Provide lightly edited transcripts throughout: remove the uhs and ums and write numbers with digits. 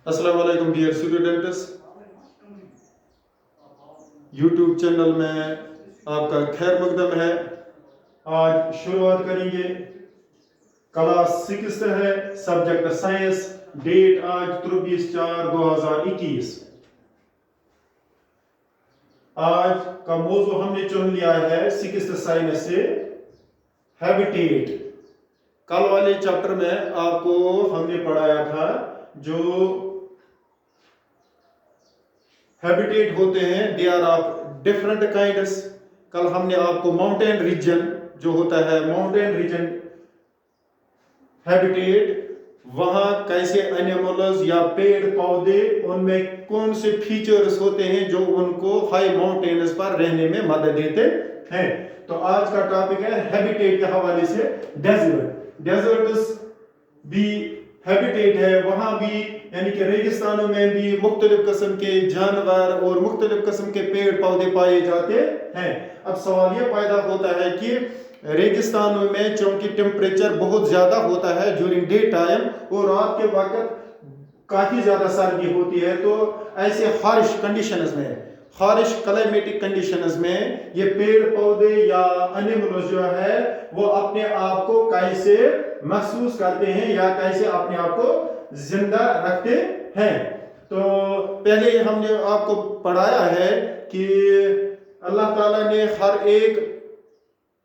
अस्सलाम वालेकुम dear students, YouTube channel में आपका खैर मकदम है। आज शुरुआत करेंगे, क्लास 6 है, सब्जेक्ट साइंस। डेट आज 23/4/2021। आज का मौजू हमने चुन लिया है 6th साइंस से हैबिटेट। कल वाले चैप्टर में आपको हमने पढ़ाया था जो हैबिटेट होते हैं, they are of different kinds. कल हमने आपको माउंटेन रीजन जो होता है, माउंटेन रीजन हैबिटेट, वहाँ कैसे एनिमल्स या पेड़ पौधे, उनमें कौन से फीचर्स होते हैं जो उनको हाई माउंटेन्स पर रहने में मदद देते हैं। तो आज का टॉपिक है हैबिटेट के हवाले से डेजर्ट। डेजर्ट्स भी हैबिटेट है, वहाँ भी यानी कि रेगिस्तानों में भी मुख्तलिफ किस्म के जानवर और मुख्तलिफ किस्म के पेड़ पौधे पाए जाते हैं। अब सवाल ये पैदा होता है कि रेगिस्तानों में चूंकि टेम्परेचर बहुत ज़्यादा होता है ड्यूरिंग डे टाइम और रात के वक्त काफ़ी ज़्यादा सर्दी होती है, तो ऐसे हारिश कंडीशंस में, हारिश क्लाइमेटिक कंडीशंस में ये पेड़ पौधे या एनिमल्स जो है वो अपने आप को कैसे महसूस करते हैं या कैसे अपने आप को जिंदा रखते हैं। तो पहले हमने आपको पढ़ाया है कि अल्लाह ताला ने हर एक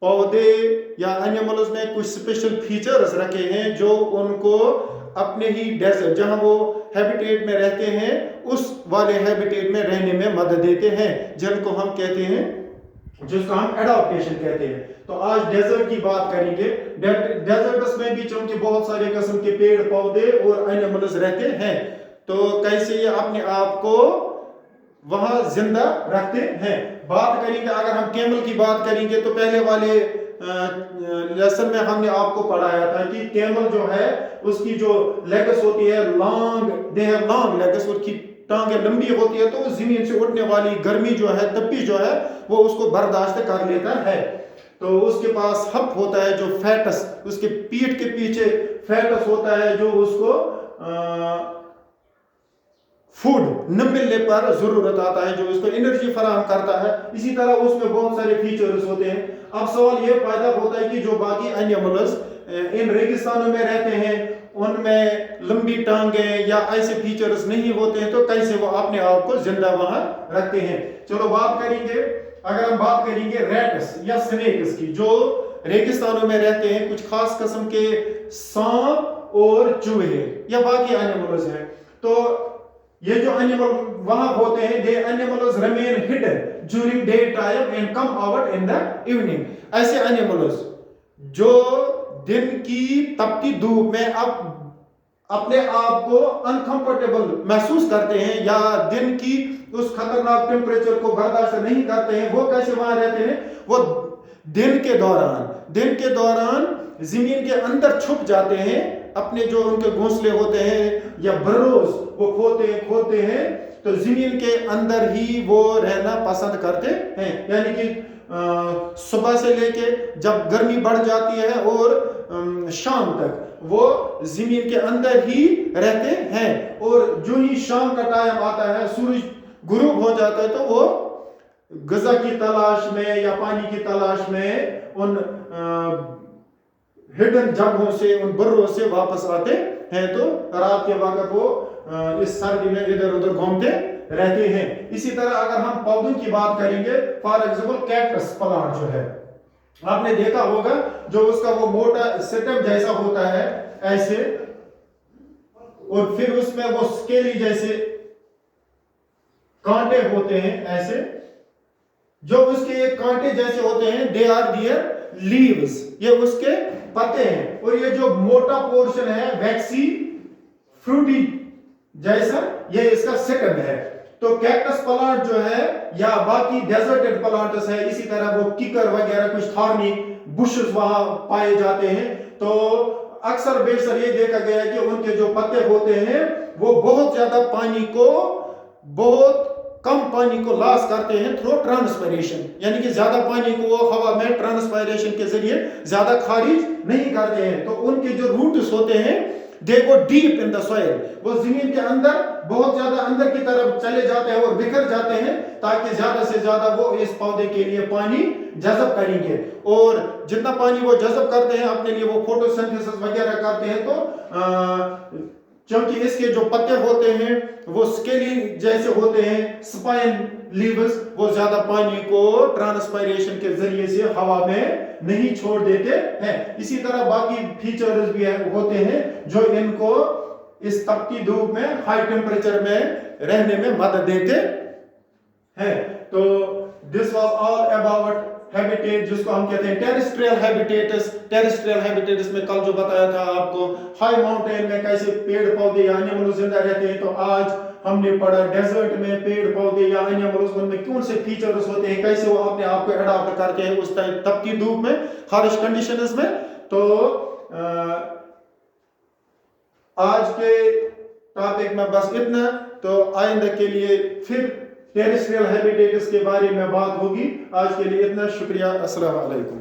पौधे या एनिमल्स में कुछ स्पेशल फीचर्स रखे हैं जो उनको अपने ही डेजर्ट जहां वो हैबिटेट में रहते हैं उस वाले हैबिटेट में रहने में मदद देते हैं, जिनको हम कहते हैं, जिसको हम एडाप्टेशन कहते हैं। तो आज डेजर्ट की बात करेंगे। डेजर्ट्स में भी चूंकि बहुत सारे किस्म के पेड़ पौधे और एनिमल्स रहते हैं, तो कैसे ये अपने आप को वहां जिंदा रखते हैं। बात करेंगे, अगर हम कैमल की बात करेंगे तो पहले वाले लेसन में हमने आपको पढ़ाया था कि कैमल जो है उसकी जो लेग्स होती है long, they have long legs, उसकी टांगें लंबी होती है, तो वो जमीन से उठने वाली गर्मी जो है, तपी जो है, वो उसको बर्दाश्त कर लेता है। तो उसके पास हप होता है जो फैटस, उसके पीठ के पीछे फैटस होता है जो उसको फूड न मिलने पर जरूरत आता है, जो उसको एनर्जी फराहम करता है। इसी तरह उसमें बहुत सारे फीचर्स होते हैं। अब सवाल ये पैदा होता है कि जो बाकी एनिमल्स इन रेगिस्तानों में रहते हैं उनमें लंबी टांगें या ऐसे फीचर्स नहीं होते हैं, तो कैसे वो अपने आप को जिंदा वहां रखते हैं। चलो बात करेंगे, अगर हम बात करेंगे रैट्स या स्नेक्स की, जो रेगिस्तानों में रहते हैं, कुछ खास किस्म के सांप और चूहे या बाकी एनिमल्स हैं। तो ये जो एनिमल वहां होते हैं, they animals remain hidden during day time and come out in the evening. ऐसे एनिमल्स जो दिन की तपती धूप में अब अपने आप को अनकंफर्टेबल महसूस करते हैं या दिन की उस खतरनाक टेम्परेचर को बर्दाश्त नहीं करते हैं, वो कैसे वहां रहते हैं? वो दिन के दौरान जमीन के अंदर छुप जाते हैं, अपने जो उनके घोंसले होते हैं या बर्रोज वो खोदते हैं, तो जमीन के अंदर ही वो रहना पसंद करते हैं। यानी कि सुबह से लेके जब गर्मी बढ़ जाती है और शाम तक वो जमीन के अंदर ही रहते हैं, और जो ही शाम का टाइम आता है, सूरज गुरूब हो जाता है, तो वो ग़िज़ा की तलाश में या पानी की तलाश में उन हिडन जगहों से, उन बर्रों से वापस आते हैं। तो रात के वक्त वो इस सर्दी में इधर उधर घूमते रहते हैं। इसी तरह अगर हम पौधों की बात करेंगे, फॉर एग्जाम्पल कैक्टस प्लांट जो है, आपने देखा होगा जो उसका वो मोटा स्टेम जैसा होता है ऐसे, और फिर उसमें वो स्केली जैसे कांटे होते हैं ऐसे, जो उसके एक कांटे जैसे होते हैं, दे आर दियर लीव्स, ये उसके पत्ते हैं। और ये जो मोटा पोर्शन है वैक्सी फ्रूटी जैसा, ये इसका स्टेम है। तो कैक्टस प्लांट जो है या बाकी डेजर्टेड प्लांट्स है, इसी तरह वो किकर वगैरह कुछ थॉर्नी बुशेस वहां पाए जाते हैं। तो अक्सर बेशर ये देखा गया है कि उनके जो पत्ते होते हैं वो बहुत ज्यादा बहुत कम पानी को लॉस करते हैं थ्रू ट्रांसपायरेशन, यानी कि ज्यादा पानी को वो हवा में ट्रांसपायरेशन के जरिए ज्यादा खारिज नहीं करते हैं। तो उनके जो रूट्स होते हैं they go deep in the soil, वो जमीन के अंदर बहुत ज्यादा अंदर की तरफ चले जाते हैं और बिखर जाते हैं, ताकि ज्यादा से ज्यादा वो इस पौधे के लिए पानी जज़ब करेंगे। और जितना पानी वो जज़ब करते हैं अपने लिए, वो फोटोसिंथेसिस वगैरह करते हैं, तो क्योंकि इसके जो पत्ते होते हैं वो स्केली जैसे होते हैं, स्पाइन लीव्स, वो ज्यादा पानी को ट्रांसपायरेशन के जरिए से हवा में नहीं छोड़ देते हैं। इसी तरह बाकी फीचर्स भी होते हैं जो इनको इस तपती धूप में, हाई टेम्परेचर में रहने में मदद देते हैं। तो this was all about habitat, जिसको हम कहते हैं टेरेस्ट्रियल हैबिटेट्स। टेरेस्ट्रियल हैबिटेट्स में कल जो बताया था आपको, हाई माउंटेन में कैसे पेड़ पौधे या एनिमल जिंदा रहते हैं, तो आज हमने पढ़ा डेजर्ट में पेड़ पौधे या एनिमल्स, उनमें कौन से फीचर्स होते हैं, कैसे वो अपने आप को अडॉप्ट करते हैं उस तपती धूप में, हार्श कंडीशंस में। तो आज के टॉपिक में बस इतना। तो आइंदा के लिए फिर टेरेस्ट्रियल हैबिटेट्स के बारे में बात होगी। आज के लिए इतना, शुक्रिया, अस्सलाम वालेकुम।